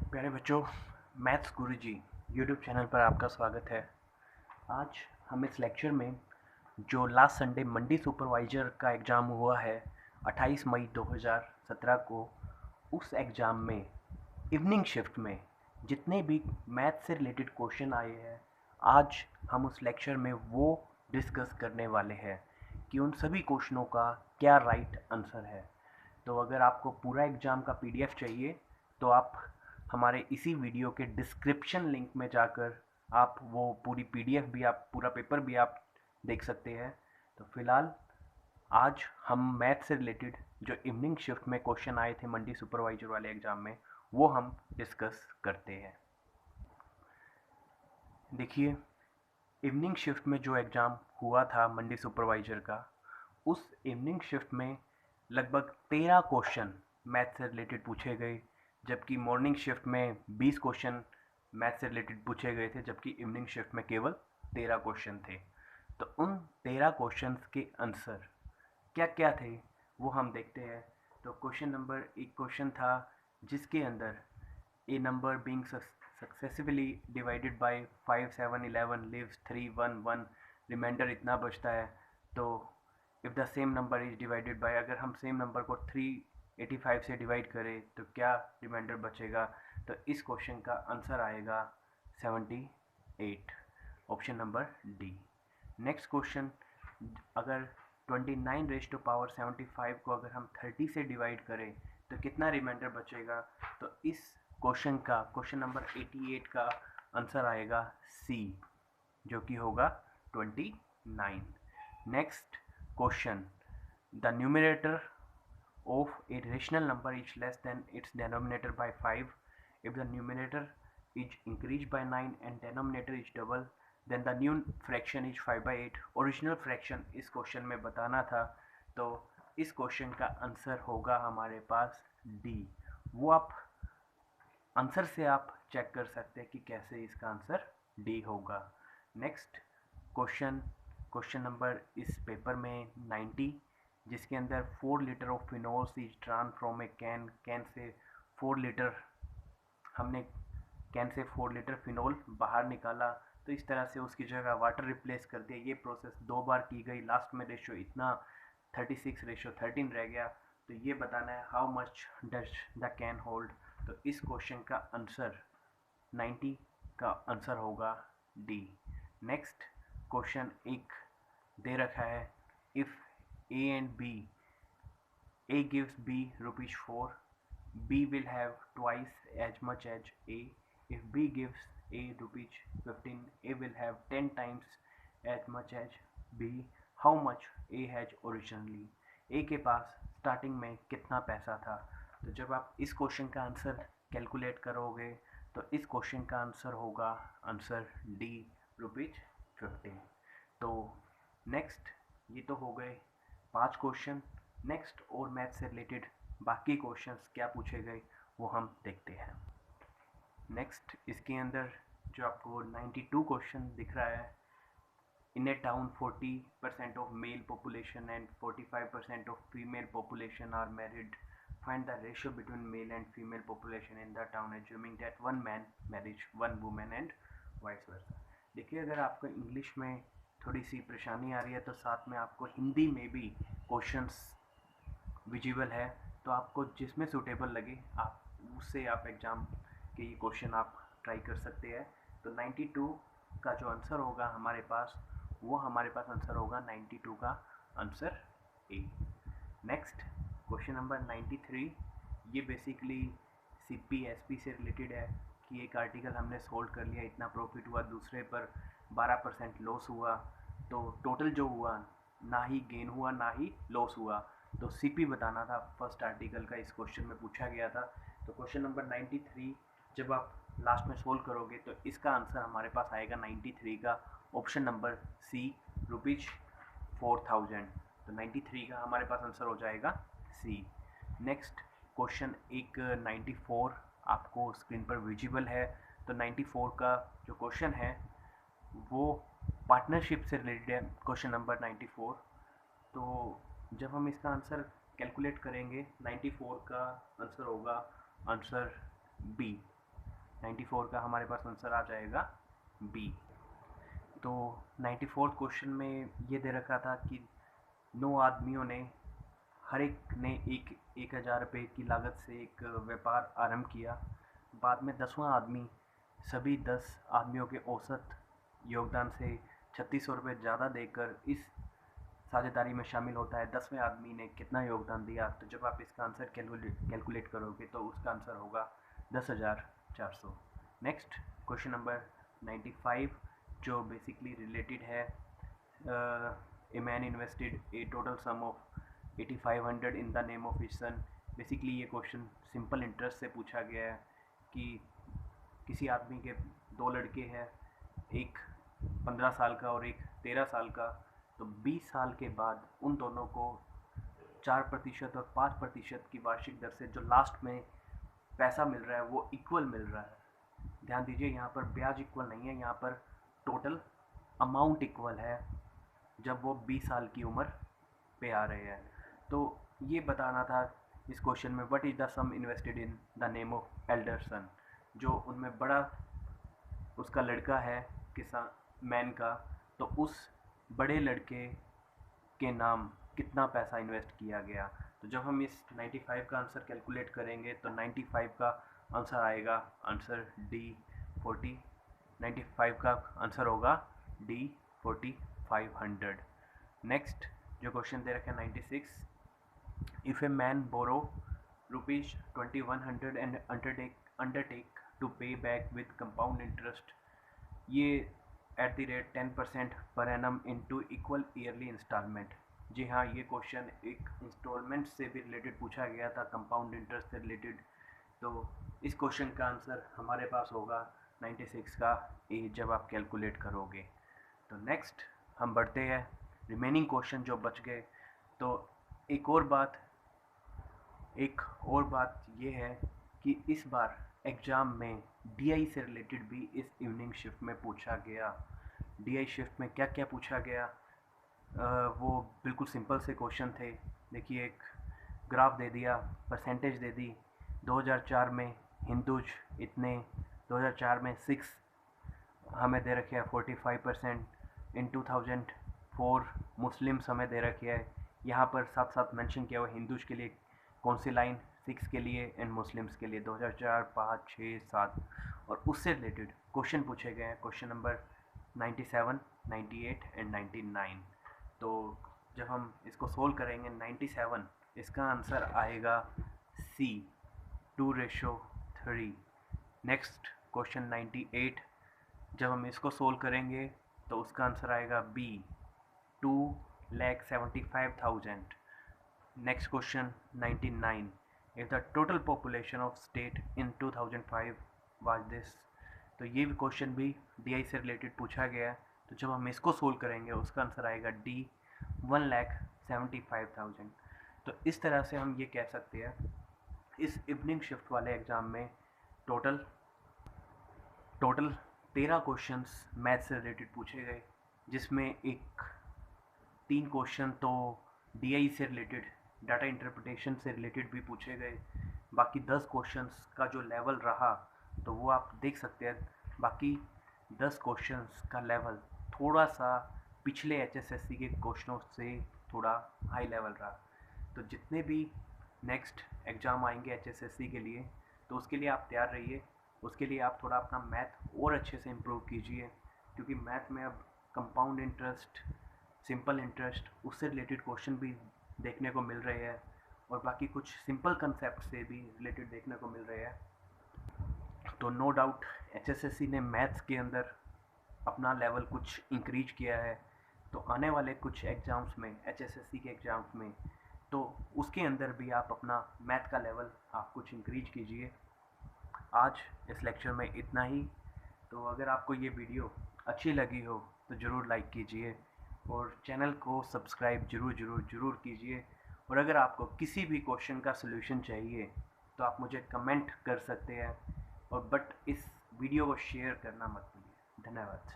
प्यारे बच्चों, मैथ्स गुरुजी YouTube channel पर आपका स्वागत है। आज हम इस लेक्चर में जो लास्ट संडे मंडी सुपरवाइज़र का एग्ज़ाम हुआ है 28 मई 2017 को, उस एग्ज़ाम में इवनिंग शिफ्ट में जितने भी मैथ से रिलेटेड क्वेश्चन आए हैं, आज हम उस लेक्चर में वो डिस्कस करने वाले हैं कि उन सभी क्वेश्चनों का क्या राइट आंसर है। तो अगर आपको पूरा एग्ज़ाम का पीडीएफ चाहिए तो आप हमारे इसी वीडियो के डिस्क्रिप्शन लिंक में जाकर आप वो पूरी पीडीएफ भी, आप पूरा पेपर भी आप देख सकते हैं। तो फिलहाल आज हम मैथ से रिलेटेड जो इवनिंग शिफ्ट में क्वेश्चन आए थे मंडी सुपरवाइजर वाले एग्ज़ाम में, वो हम डिस्कस करते हैं। देखिए, इवनिंग शिफ्ट में जो एग्ज़ाम हुआ था मंडी सुपरवाइजर का, उस इवनिंग शिफ्ट में लगभग 13 क्वेश्चन मैथ से रिलेटेड पूछे गए, जबकि मॉर्निंग शिफ्ट में 20 क्वेश्चन मैथ से रिलेटेड पूछे गए थे, जबकि इवनिंग शिफ्ट में केवल 13 क्वेश्चन थे। तो उन 13 क्वेश्चंस के आंसर क्या क्या थे वो हम देखते हैं। तो क्वेश्चन नंबर एक क्वेश्चन था जिसके अंदर a number being successfully divided by 5 7 11 leaves 3 1 1, remainder इतना बचता है। तो if the same number is divided by, अगर हम सेम नंबर को 385 से डिवाइड करें तो क्या रिमाइंडर बचेगा। तो इस क्वेश्चन का आंसर आएगा 78, option number D. Next question, अगर 29 रेज टू पावर 75 को अगर हम 30 से डिवाइड करें तो कितना रिमाइंडर बचेगा। तो इस क्वेश्चन का, क्वेश्चन नंबर 88 का आंसर आएगा सी, जो कि होगा 29। Next question, the numerator of a rational number is less than its denominator by 5. If the numerator is increased by 9 and denominator is double, then the new fraction is 5 by 8. Original fraction इस question में बताना था। तो इस question का answer होगा हमारे पास D. वो आप आंसर से आप चेक कर सकते हैं कि कैसे इसका आंसर डी होगा। नेक्स्ट क्वेश्चन, क्वेश्चन नंबर इस पेपर में 90, जिसके अंदर 4 litre of phenols is trans from a can, can से 4 लीटर, हमने कैन से 4 लीटर फिनोल बाहर निकाला, तो इस तरह से उसकी जगह वाटर रिप्लेस कर दिया। ये प्रोसेस 2 बार की गई, लास्ट में रेशो इतना 36:13 रह गया। तो ये बताना है how much does the can hold. तो इस क्वेश्चन का आंसर 90 का आंसर होगा डी। नेक्स्ट क्वेश्चन एक दे रखा है, if A and B, A gives B rupees 4, B will have twice as much as A. If B gives A rupees 15, A will have 10 times as much as B. How much A has originally? A के पास starting में कितना पैसा था। तो जब आप इस question का आंसर कैलकुलेट करोगे तो इस क्वेश्चन का आंसर होगा आंसर डी, ₹15। तो नेक्स्ट, ये तो हो गए 5 क्वेश्चन। नेक्स्ट और मैथ से रिलेटेड बाकी क्वेश्चंस क्या पूछे गए वो हम देखते हैं। नेक्स्ट इसके अंदर जो आपको 92 क्वेश्चन दिख रहा है, in a town 40% of male population and 45% of female population are married, find the ratio between male and female population in the town assuming that one man marriage one women and vice versa. देखिए, अगर आपको English में थोड़ी सी परेशानी आ रही है तो साथ में आपको हिंदी में भी क्वेश्चंस विजिबल है, तो आपको जिसमें सूटेबल लगे आप उससे आप एग्ज़ाम के ये क्वेश्चन आप ट्राई कर सकते हैं। तो 92 का जो आंसर होगा हमारे पास, वो हमारे पास आंसर होगा 92 का answer A. Next question number 93, ये बेसिकली CPSP से रिलेटेड है कि एक आर्टिकल हमने सोल्व कर लिया, इतना प्रॉफिट हुआ, दूसरे पर 12% लॉस हुआ, तो टोटल जो हुआ ना ही गेन हुआ ना ही लॉस हुआ। तो CP बताना था फर्स्ट आर्टिकल का, इस क्वेश्चन में पूछा गया था। तो क्वेश्चन नंबर 93 जब आप लास्ट में सोल्व करोगे तो इसका आंसर हमारे पास आएगा 93 का ऑप्शन नंबर सी, ₹4000। तो 93 का हमारे पास आंसर हो जाएगा सी। नेक्स्ट क्वेश्चन एक 94 आपको स्क्रीन पर विजिबल है। तो 94 का जो क्वेश्चन है वो पार्टनरशिप से रिलेटेड है, क्वेश्चन नंबर 94। तो जब हम इसका आंसर कैलकुलेट करेंगे 94 का आंसर होगा आंसर बी, 94 का हमारे पास आंसर आ जाएगा बी। तो 94 क्वेश्चन में ये दे रखा था कि 9 आदमियों ने हर एक ने 1,000 रुपये की लागत से एक व्यापार आरंभ किया। बाद में 10वां आदमी सभी 10 आदमियों के औसत योगदान से 3600 रुपये ज़्यादा देकर इस साझेदारी में शामिल होता है। 10वें आदमी ने कितना योगदान दिया? तो जब आप इसका आंसर कैलकुलेट करोगे तो उसका आंसर होगा 10,400। नेक्स्ट क्वेश्चन नंबर 95 जो बेसिकली रिलेटेड है a man invested A total sum of 8500 in the name of his son. Basically ये क्वेश्चन सिंपल इंटरेस्ट से पूछा गया है कि किसी आदमी के 2 लड़के हैं, एक 15 साल का और एक 13 साल का। तो 20 साल के बाद उन दोनों को 4% और 5% की वार्षिक दर से जो लास्ट में पैसा मिल रहा है वो इक्वल मिल रहा है। ध्यान दीजिए, यहाँ पर ब्याज इक्वल नहीं है, यहाँ पर टोटल अमाउंट इक्वल है जब वो 20 साल की उम्र पे आ रहे हैं। तो ये बताना था इस क्वेश्चन में, what is the sum invested in the name of elder son. जो उनमें बड़ा उसका लड़का है किसान मैन का, तो उस बड़े लड़के के नाम कितना पैसा इन्वेस्ट किया गया। तो जब हम इस 95 का आंसर कैलकुलेट करेंगे तो 95 का आंसर आएगा आंसर डी 40। 95 का आंसर होगा डी 4500। नेक्स्ट जो क्वेश्चन दे रखे हैं 96, if a man borrow ₹2100 and undertake to pay back with compound interest, ये at the rate 10% per annum into equal yearly instalment. जी हाँ, ये क्वेश्चन एक इंस्टॉलमेंट से भी रिलेटेड पूछा गया था, कंपाउंड इंटरेस्ट से रिलेटेड। तो इस क्वेश्चन का आंसर हमारे पास होगा 96 का ए जब आप कैलकुलेट करोगे। तो नेक्स्ट हम बढ़ते हैं रिमेनिंग क्वेश्चन जो बच गए। तो एक और बात ये है कि इस बार एग्ज़ाम में डीआई से रिलेटेड भी इस इवनिंग शिफ्ट में पूछा गया। डीआई शिफ्ट में क्या क्या पूछा गया, वो बिल्कुल सिंपल से क्वेश्चन थे। देखिए, एक ग्राफ दे दिया, परसेंटेज दे दी। 2004 में हिंदूज इतने, 2004 में 6 हमें दे रखे हैं 45%। इन 2004 मुस्लिम्स हमें दे रखे हैं। यहाँ पर साथ साथ मेंशन किया हुआ हिंदूज के लिए कौन सी लाइन, 6 के लिए एंड मुस्लिम्स के लिए 2004, 5, 6, 7 और उससे रिलेटेड क्वेश्चन पूछे गए हैं। Question number 97, 98 and 99। तो जब हम इसको सोल्व करेंगे 97 इसका आंसर आएगा सी 2:3। नेक्स्ट क्वेश्चन 98 जब हम इसको सोल्व करेंगे तो उसका आंसर आएगा B 2,75,000। Next question 99, if the total population of state in 2005 was this। तो ये भी क्वेश्चन भी डीआई से रिलेटेड पूछा गया है। तो जब हम इसको सोल्व करेंगे उसका आंसर आएगा डी 1,75,000। तो इस तरह से हम ये कह सकते हैं इस इवनिंग शिफ्ट वाले एग्ज़ाम में टोटल 13 क्वेश्चंस मैथ से रिलेटेड पूछे गए, जिसमें 3 क्वेश्चन तो डीआई से रिलेटेड डाटा इंटरप्रिटेशन से रिलेटेड भी पूछे गए। बाकी 10 क्वेश्चंस का जो लेवल रहा तो वो आप देख सकते हैं। बाकी 10 क्वेश्चंस का लेवल थोड़ा सा पिछले एचएसएससी के क्वेश्चनों से थोड़ा हाई लेवल रहा। तो जितने भी नेक्स्ट एग्ज़ाम आएंगे एचएसएससी के लिए तो उसके लिए आप तैयार रहिए। उसके लिए आप थोड़ा अपना मैथ और अच्छे से इम्प्रूव कीजिए, क्योंकि मैथ में अब कंपाउंड इंटरेस्ट, सिंपल इंटरेस्ट, उससे रिलेटेड क्वेश्चन भी देखने को मिल रहे हैं और बाकी कुछ सिंपल कंसेप्ट से भी रिलेटेड देखने को मिल रहे हैं। तो नो डाउट एचएसएससी ने मैथ्स के अंदर अपना लेवल कुछ इंक्रीज किया है। तो आने वाले कुछ एग्ज़ाम्स में, एचएसएससी के एग्ज़ाम्स में, तो उसके अंदर भी आप अपना मैथ का लेवल आप कुछ इंक्रीज कीजिए। आज इस लेक्चर में इतना ही। तो अगर आपको ये वीडियो अच्छी लगी हो तो ज़रूर लाइक कीजिए और चैनल को सब्सक्राइब ज़रूर कीजिए। और अगर आपको किसी भी क्वेश्चन का सलूशन चाहिए तो आप मुझे कमेंट कर सकते हैं, और बट इस वीडियो को शेयर करना मत भूलिए। धन्यवाद।